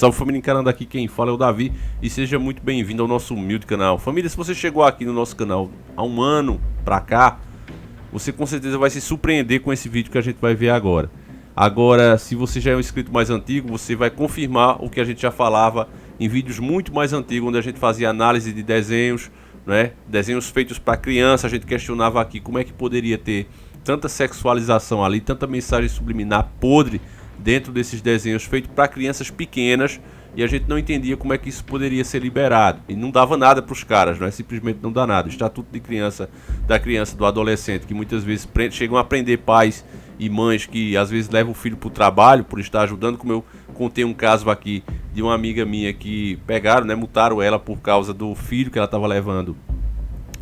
Salve família, encarando aqui quem fala é o Davi e seja muito bem-vindo ao nosso humilde canal. Família, se você chegou aqui no nosso canal há um ano pra cá, você com certeza vai se surpreender com esse vídeo que a gente vai ver agora. Agora, se você já é um inscrito mais antigo, você vai confirmar o que a gente já falava em vídeos muito mais antigos, onde a gente fazia análise de desenhos, né? Desenhos feitos para criança. A gente questionava aqui como é que poderia ter tanta sexualização ali, tanta mensagem subliminar podre dentro desses desenhos feitos para crianças pequenas, e a gente não entendia como é que isso poderia ser liberado, e não dava nada para os caras, não é? Simplesmente não dá nada. O estatuto de criança, da criança, do adolescente, que muitas vezes chegam a prender pais e mães que às vezes levam o filho para o trabalho por estar ajudando, como eu contei um caso aqui de uma amiga minha que pegaram, né, multaram ela por causa do filho que ela estava levando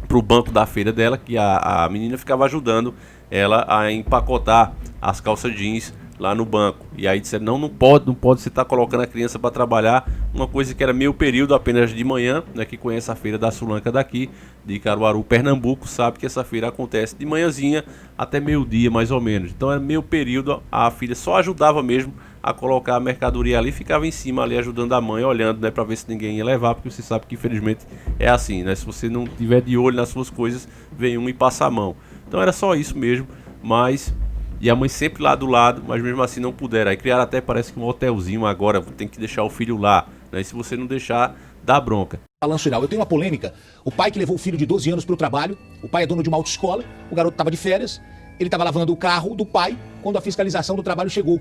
para o banco da feira dela, que a menina ficava ajudando ela a empacotar as calças jeans lá no banco. E aí disseram, não pode você estar colocando a criança para trabalhar uma coisa que era meio período, apenas de manhã, né? Que conhece a feira da Sulanca daqui, de Caruaru, Pernambuco, sabe que essa feira acontece de manhãzinha até meio-dia, mais ou menos. Então era meio período, a filha só ajudava mesmo a colocar a mercadoria ali, ficava em cima ali ajudando a mãe, olhando, né, para ver se ninguém ia levar, porque você sabe que infelizmente é assim, né? Se você não tiver de olho nas suas coisas, vem um e passa a mão. Então era só isso mesmo, mas... E a mãe sempre lá do lado, mas mesmo assim não puderam. Aí criaram até, parece que um hotelzinho agora, tem que deixar o filho lá, né? E se você não deixar, dá bronca. Balanço geral, eu tenho uma polêmica. O pai que levou o filho de 12 anos para o trabalho, o pai é dono de uma autoescola, o garoto estava de férias, ele estava lavando o carro do pai quando a fiscalização do trabalho chegou.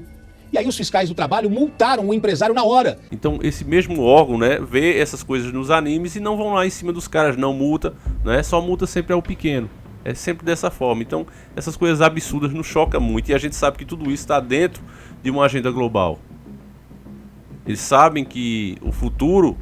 E aí os fiscais do trabalho multaram o empresário na hora. Então esse mesmo órgão, né, vê essas coisas nos animes e não vão lá em cima dos caras, não multa, né? Só multa sempre ao pequeno. É sempre dessa forma. Então essas coisas absurdas nos chocam muito, e a gente sabe que tudo isso está dentro de uma agenda global. Eles sabem que o futuro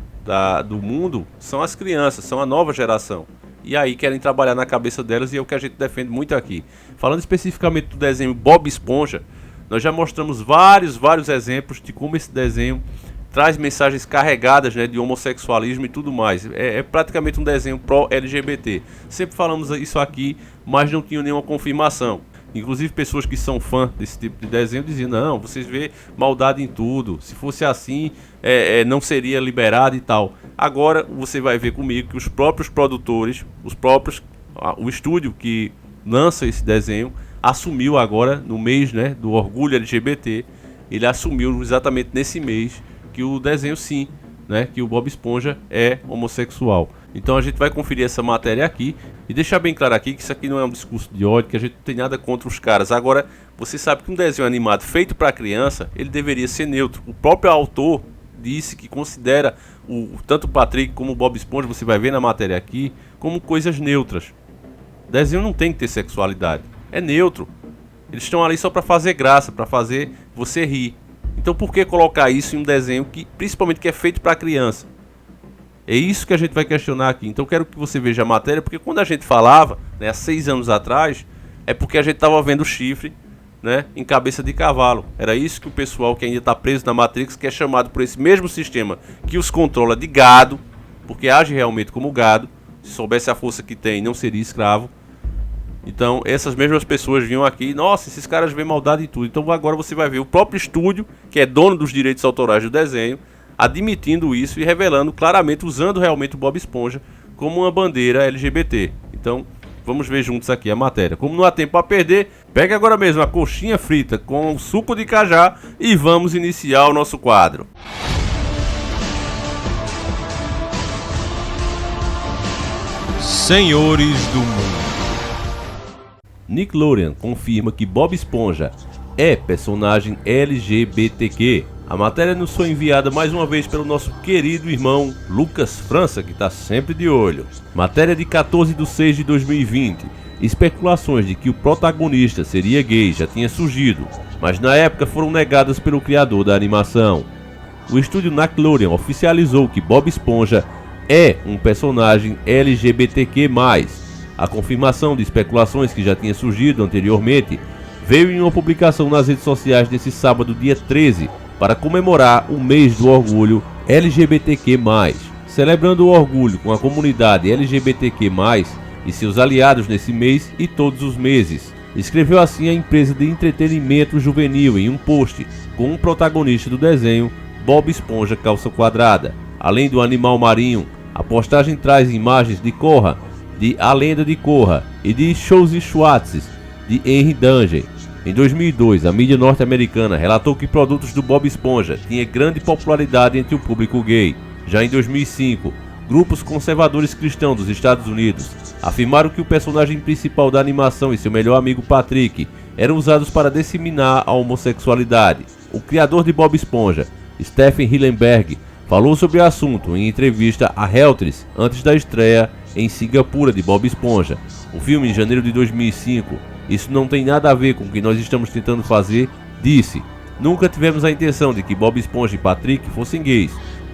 do mundo são as crianças, são a nova geração, e aí querem trabalhar na cabeça delas, e é o que a gente defende muito aqui. Falando especificamente do desenho Bob Esponja, nós já mostramos vários exemplos de como esse desenho traz mensagens carregadas, né, de homossexualismo e tudo mais. É praticamente um desenho pró-LGBT. Sempre falamos isso aqui, mas não tinham nenhuma confirmação. Inclusive pessoas que são fãs desse tipo de desenho diziam, não, vocês vê maldade em tudo. Se fosse assim, não seria liberado e tal. Agora você vai ver comigo que os próprios produtores, o estúdio que lança esse desenho, assumiu agora, no mês, né, do orgulho LGBT, ele assumiu exatamente nesse mês que o desenho sim, né, que o Bob Esponja é homossexual. Então a gente vai conferir essa matéria aqui e deixar bem claro aqui que isso aqui não é um discurso de ódio, que a gente não tem nada contra os caras. Agora, você sabe que um desenho animado feito para criança, ele deveria ser neutro. O próprio autor disse que considera tanto o Patrick como o Bob Esponja, você vai ver na matéria aqui, como coisas neutras. O desenho não tem que ter sexualidade, é neutro. Eles estão ali só para fazer graça, para fazer você rir. Então por que colocar isso em um desenho que, principalmente, que é feito para criança? É isso que a gente vai questionar aqui. Então eu quero que você veja a matéria, porque quando a gente falava, né, há 6 anos atrás, é porque a gente estava vendo chifre, né, em cabeça de cavalo. Era isso que o pessoal que ainda está preso na Matrix, que é chamado por esse mesmo sistema que os controla de gado, porque age realmente como gado. Se soubesse a força que tem, não seria escravo. Então essas mesmas pessoas vinham aqui, nossa, esses caras veem maldade em tudo. Então agora você vai ver o próprio estúdio, que é dono dos direitos autorais do desenho, admitindo isso e revelando claramente, usando realmente o Bob Esponja como uma bandeira LGBT. Então vamos ver juntos aqui a matéria. Como não há tempo a perder, pega agora mesmo a coxinha frita com suco de cajá e vamos iniciar o nosso quadro. Senhores do Mundo. Nickelodeon confirma que Bob Esponja é personagem LGBTQ. A matéria nos foi enviada mais uma vez pelo nosso querido irmão Lucas França, que está sempre de olho. Matéria de 14/6/2020. Especulações de que o protagonista seria gay já tinha surgido, mas na época foram negadas pelo criador da animação. O estúdio Nickelodeon oficializou que Bob Esponja é um personagem LGBTQ+. A confirmação de especulações que já tinha surgido anteriormente veio em uma publicação nas redes sociais desse sábado, dia 13, para comemorar o mês do orgulho LGBTQ+. Celebrando o orgulho com a comunidade LGBTQ+, e seus aliados nesse mês e todos os meses. Escreveu assim a empresa de entretenimento juvenil em um post com um protagonista do desenho Bob Esponja Calça Quadrada. Além do animal marinho, a postagem traz imagens de Korra, de A Lenda de Korra e de Josie Schwartz, de Henry Danger. Em 2002, a mídia norte-americana relatou que produtos do Bob Esponja tinham grande popularidade entre o público gay. Já em 2005, grupos conservadores cristãos dos Estados Unidos afirmaram que o personagem principal da animação e seu melhor amigo Patrick eram usados para disseminar a homossexualidade. O criador de Bob Esponja, Stephen Hillenburg, falou sobre o assunto em entrevista a Reuters antes da estreia em Singapura de Bob Esponja. O filme, em janeiro de 2005, "Isso não tem nada a ver com o que nós estamos tentando fazer", disse: "Nunca tivemos a intenção de que Bob Esponja e Patrick fossem gays.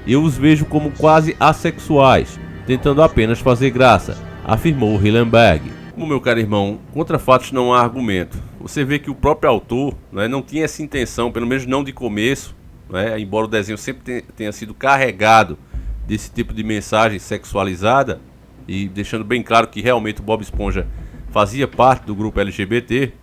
Eu os vejo como quase assexuais, tentando apenas fazer graça", afirmou Hillenburg. Como, meu caro irmão, contra fatos não há argumento. Você vê que o próprio autor, né, não tinha essa intenção, pelo menos não de começo, né, embora o desenho sempre tenha sido carregado desse tipo de mensagem sexualizada, e deixando bem claro que realmente o Bob Esponja fazia parte do grupo LGBT,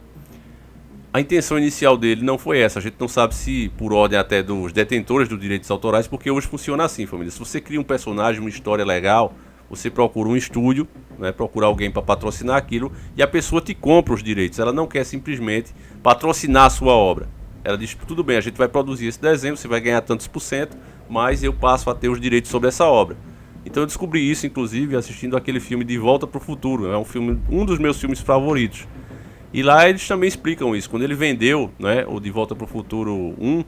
a intenção inicial dele não foi essa. A gente não sabe se por ordem até dos detentores dos direitos autorais, porque hoje funciona assim, família. Se você cria um personagem, uma história legal, você procura um estúdio, né, procura alguém para patrocinar aquilo, e a pessoa te compra os direitos. Ela não quer simplesmente patrocinar a sua obra. Ela diz: tudo bem, a gente vai produzir esse desenho, você vai ganhar tantos por cento, mas eu passo a ter os direitos sobre essa obra. Então eu descobri isso, inclusive, assistindo aquele filme De Volta para o Futuro. É um dos meus filmes favoritos. E lá eles também explicam isso. Quando ele vendeu, né, o De Volta para o Futuro 1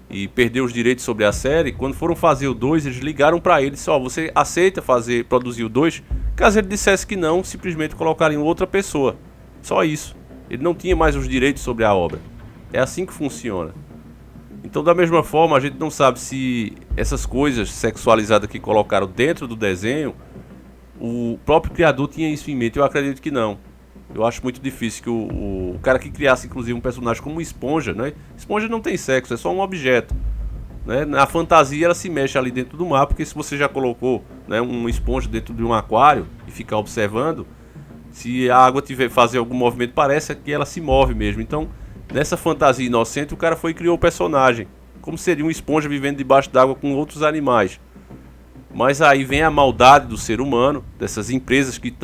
e perdeu os direitos sobre a série, quando foram fazer o 2, eles ligaram para ele e disseram: você aceita produzir o 2? Caso ele dissesse que não, simplesmente colocariam outra pessoa. Só isso. Ele não tinha mais os direitos sobre a obra. É assim que funciona. Então, da mesma forma, a gente não sabe se essas coisas sexualizadas que colocaram dentro do desenho, o próprio criador tinha isso em mente. Eu acredito que não. Eu acho muito difícil que o cara que criasse, inclusive, um personagem como Esponja, né? Esponja não tem sexo, é só um objeto, né? Na fantasia, ela se mexe ali dentro do mar, porque se você já colocou, né, um esponja dentro de um aquário e ficar observando, se a água fazer algum movimento, parece que ela se move mesmo. Então, nessa fantasia inocente, o cara foi e criou o personagem, como seria uma esponja vivendo debaixo d'água com outros animais. Mas aí vem a maldade do ser humano, dessas empresas que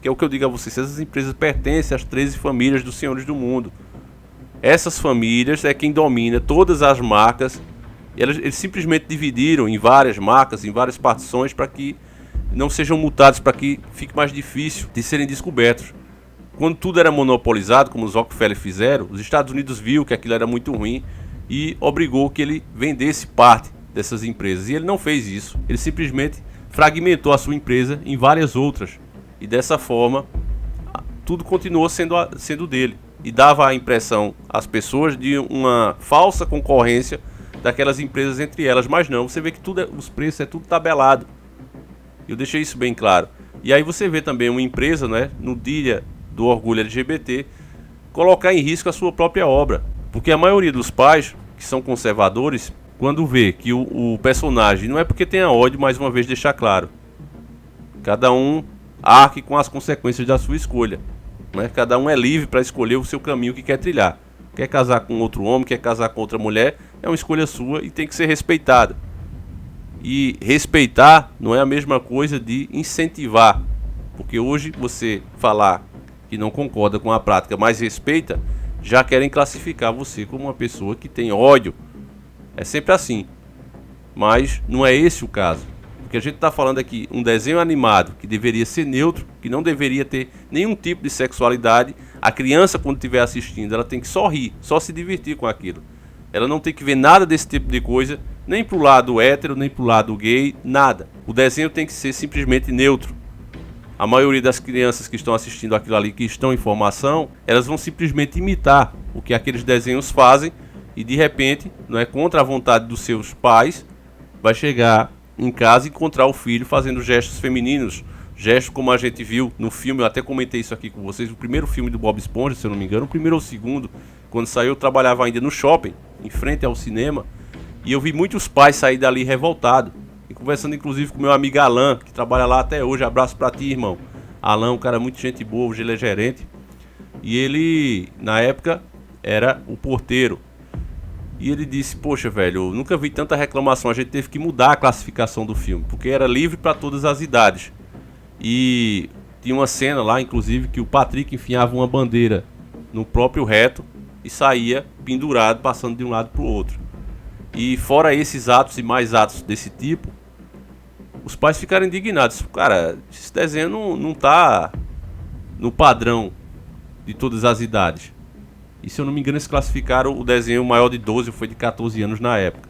é o que eu digo a vocês, essas empresas pertencem às 13 famílias dos senhores do mundo. Essas famílias é quem domina todas as marcas. Eles simplesmente dividiram em várias marcas, em várias partições, para que não sejam multados, para que fique mais difícil de serem descobertos. Quando tudo era monopolizado, como os Rockefeller fizeram, os Estados Unidos viu que aquilo era muito ruim e obrigou que ele vendesse parte dessas empresas. E ele não fez isso. Ele simplesmente fragmentou a sua empresa em várias outras. E dessa forma, tudo continuou sendo dele. E dava a impressão às pessoas de uma falsa concorrência daquelas empresas entre elas. Mas não, você vê que os preços é tudo tabelado. Eu deixei isso bem claro. E aí você vê também uma empresa, né, no dia do orgulho LGBT, colocar em risco a sua própria obra. Porque a maioria dos pais, que são conservadores, quando vê que o personagem, não é porque tenha ódio, mais uma vez deixar claro, cada um arque com as consequências da sua escolha, né? Cada um é livre para escolher o seu caminho que quer trilhar. Quer casar com outro homem, quer casar com outra mulher, é uma escolha sua e tem que ser respeitada. E respeitar não é a mesma coisa de incentivar, porque hoje você falar que não concorda com a prática, mas respeita, já querem classificar você como uma pessoa que tem ódio. É sempre assim. Mas não é esse o caso. Porque a gente está falando aqui um desenho animado que deveria ser neutro, que não deveria ter nenhum tipo de sexualidade. A criança, quando estiver assistindo, ela tem que só rir, só se divertir com aquilo. Ela não tem que ver nada desse tipo de coisa, nem pro lado hétero, nem pro lado gay, nada. O desenho tem que ser simplesmente neutro. A maioria das crianças que estão assistindo aquilo ali, que estão em formação, elas vão simplesmente imitar o que aqueles desenhos fazem e de repente, não é contra a vontade dos seus pais, vai chegar em casa e encontrar o filho fazendo gestos femininos, gestos como a gente viu no filme. Eu até comentei isso aqui com vocês, o primeiro filme do Bob Esponja, se eu não me engano, o primeiro ou o segundo, quando saiu, eu trabalhava ainda no shopping, em frente ao cinema, e eu vi muitos pais sair dali revoltados, e conversando inclusive com meu amigo Alan, que trabalha lá até hoje. Abraço pra ti, irmão. Alan, um cara muito gente boa, hoje ele é gerente, e ele, na época, era o porteiro. E ele disse, poxa velho, eu nunca vi tanta reclamação, a gente teve que mudar a classificação do filme, porque era livre para todas as idades. E tinha uma cena lá, inclusive, que o Patrick enfiava uma bandeira no próprio reto e saía pendurado, passando de um lado para o outro. E fora esses atos e mais atos desse tipo, os pais ficaram indignados. Cara, esse desenho não tá no padrão de todas as idades. E se eu não me engano, eles classificaram o desenho maior de 12, foi de 14 anos na época.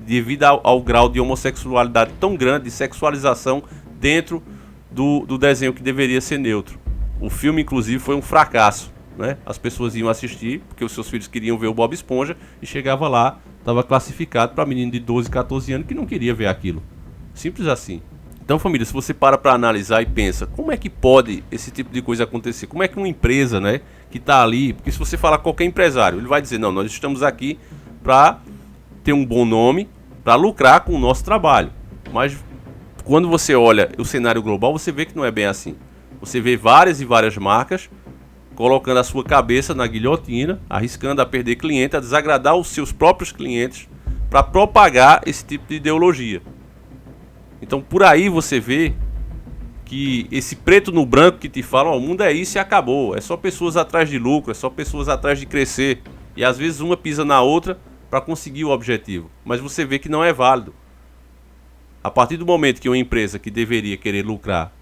Devido ao grau de homossexualidade tão grande, de sexualização dentro do desenho que deveria ser neutro. O filme, inclusive, foi um fracasso, né? As pessoas iam assistir, porque os seus filhos queriam ver o Bob Esponja, e chegava lá, estava classificado para menino de 12, 14 anos que não queria ver aquilo. Simples assim. Então, família, se você para analisar e pensa, como é que pode esse tipo de coisa acontecer? Como é que uma empresa, né, que está ali, porque se você falar qualquer empresário, ele vai dizer, não, nós estamos aqui para ter um bom nome, para lucrar com o nosso trabalho. Mas quando você olha o cenário global, você vê que não é bem assim. Você vê várias e várias marcas colocando a sua cabeça na guilhotina, arriscando a perder cliente, a desagradar os seus próprios clientes para propagar esse tipo de ideologia. Então por aí você vê que esse preto no branco que te falam, o mundo é isso e acabou. É só pessoas atrás de lucro, é só pessoas atrás de crescer. E às vezes uma pisa na outra para conseguir o objetivo. Mas você vê que não é válido. A partir do momento que uma empresa que deveria querer lucrar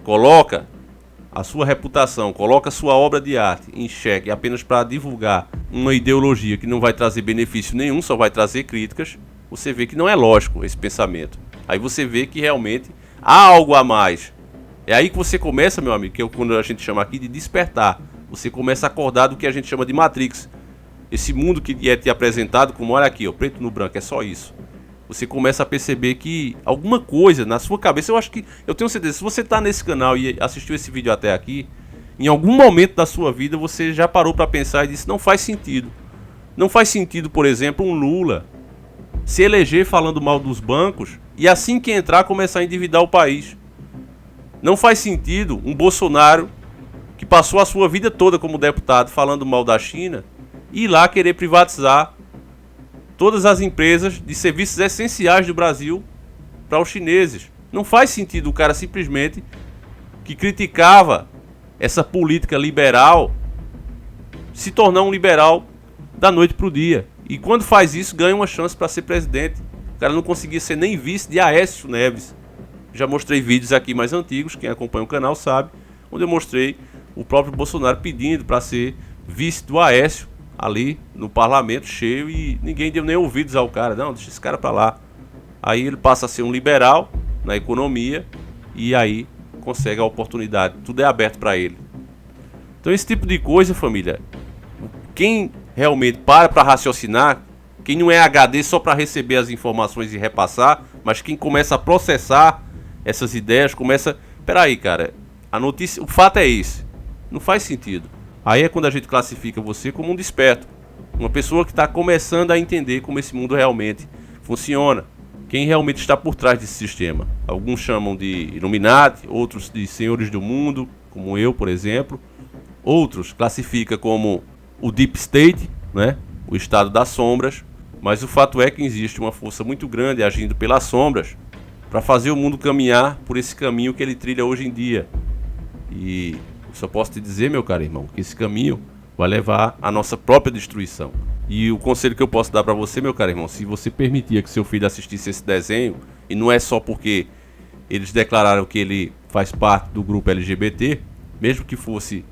coloca a sua reputação, coloca a sua obra de arte em xeque apenas para divulgar uma ideologia que não vai trazer benefício nenhum, só vai trazer críticas, você vê que não é lógico esse pensamento. Aí você vê que realmente há algo a mais. É aí que você começa, meu amigo, que é quando a gente chama aqui de despertar. Você começa a acordar do que a gente chama de Matrix. Esse mundo que é te apresentado como, olha aqui, ó, preto no branco, é só isso. Você começa a perceber que alguma coisa na sua cabeça, eu tenho certeza, se você está nesse canal e assistiu esse vídeo até aqui, em algum momento da sua vida você já parou para pensar e disse, não faz sentido. Não faz sentido, por exemplo, um Lula se eleger falando mal dos bancos e assim que entrar começar a endividar o país. Não faz sentido um Bolsonaro que passou a sua vida toda como deputado falando mal da China ir lá querer privatizar todas as empresas de serviços essenciais do Brasil para os chineses. Não faz sentido o cara simplesmente que criticava essa política liberal se tornar um liberal da noite para o dia. E quando faz isso, ganha uma chance para ser presidente. O cara não conseguia ser nem vice de Aécio Neves. Já mostrei vídeos aqui mais antigos, quem acompanha o canal sabe, onde eu mostrei o próprio Bolsonaro pedindo para ser vice do Aécio ali no parlamento cheio e ninguém deu nem ouvidos ao cara. Não, deixa esse cara para lá. Aí ele passa a ser um liberal na economia e aí consegue a oportunidade. Tudo é aberto para ele. Então esse tipo de coisa, família, quem realmente para raciocinar, quem não é HD só para receber as informações e repassar, mas quem começa a processar essas ideias, começa... Peraí, cara, a notícia, o fato é esse. Não faz sentido. Aí é quando a gente classifica você como um desperto. Uma pessoa que está começando a entender como esse mundo realmente funciona. Quem realmente está por trás desse sistema. Alguns chamam de Illuminati, outros de Senhores do Mundo, como eu, por exemplo. Outros classificam como o Deep State, né? O estado das sombras. Mas o fato é que existe uma força muito grande agindo pelas sombras para fazer o mundo caminhar por esse caminho que ele trilha hoje em dia. E eu só posso te dizer, meu caro irmão, que esse caminho vai levar à nossa própria destruição. E o conselho que eu posso dar para você, meu caro irmão, se você permitia que seu filho assistisse esse desenho, e não é só porque eles declararam que ele faz parte do grupo LGBT, mesmo que fosse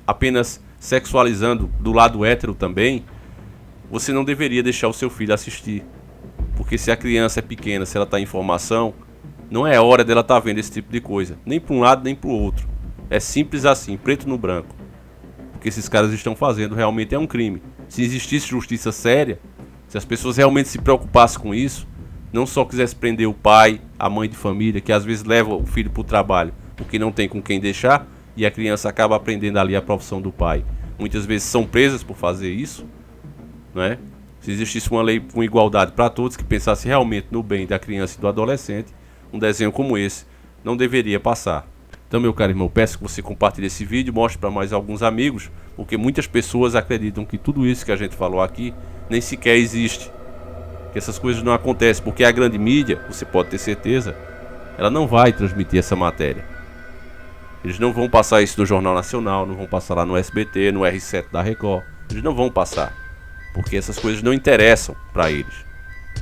apenas sexualizando do lado hétero também, você não deveria deixar o seu filho assistir. Porque se a criança é pequena, se ela está em formação, não é hora dela estar vendo esse tipo de coisa. Nem para um lado, nem para o outro. É simples assim, preto no branco. O que esses caras estão fazendo realmente é um crime. Se existisse justiça séria, se as pessoas realmente se preocupassem com isso, não só quisessem prender o pai, a mãe de família, que às vezes leva o filho para o trabalho porque não tem com quem deixar, e a criança acaba aprendendo ali a profissão do pai. Muitas vezes são presas por fazer isso, né? Se existisse uma lei com igualdade para todos, que pensasse realmente no bem da criança e do adolescente, um desenho como esse não deveria passar. Então, meu caro irmão, peço que você compartilhe esse vídeo, mostre para mais alguns amigos, porque muitas pessoas acreditam que tudo isso que a gente falou aqui nem sequer existe, que essas coisas não acontecem, porque a grande mídia, você pode ter certeza, ela não vai transmitir essa matéria. Eles não vão passar isso no Jornal Nacional, não vão passar lá no SBT, no R7 da Record. Eles não vão passar, porque essas coisas não interessam para eles.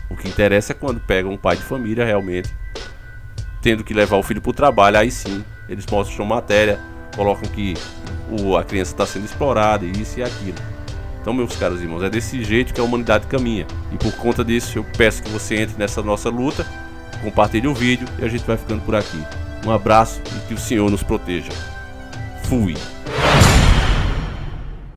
O que interessa é quando pegam um pai de família realmente tendo que levar o filho para o trabalho, aí sim, eles mostram matéria, colocam que a criança está sendo explorada, e isso e aquilo. Então, meus caros irmãos, é desse jeito que a humanidade caminha. E por conta disso, eu peço que você entre nessa nossa luta, compartilhe o vídeo e a gente vai ficando por aqui. Um abraço e que o Senhor nos proteja. Fui!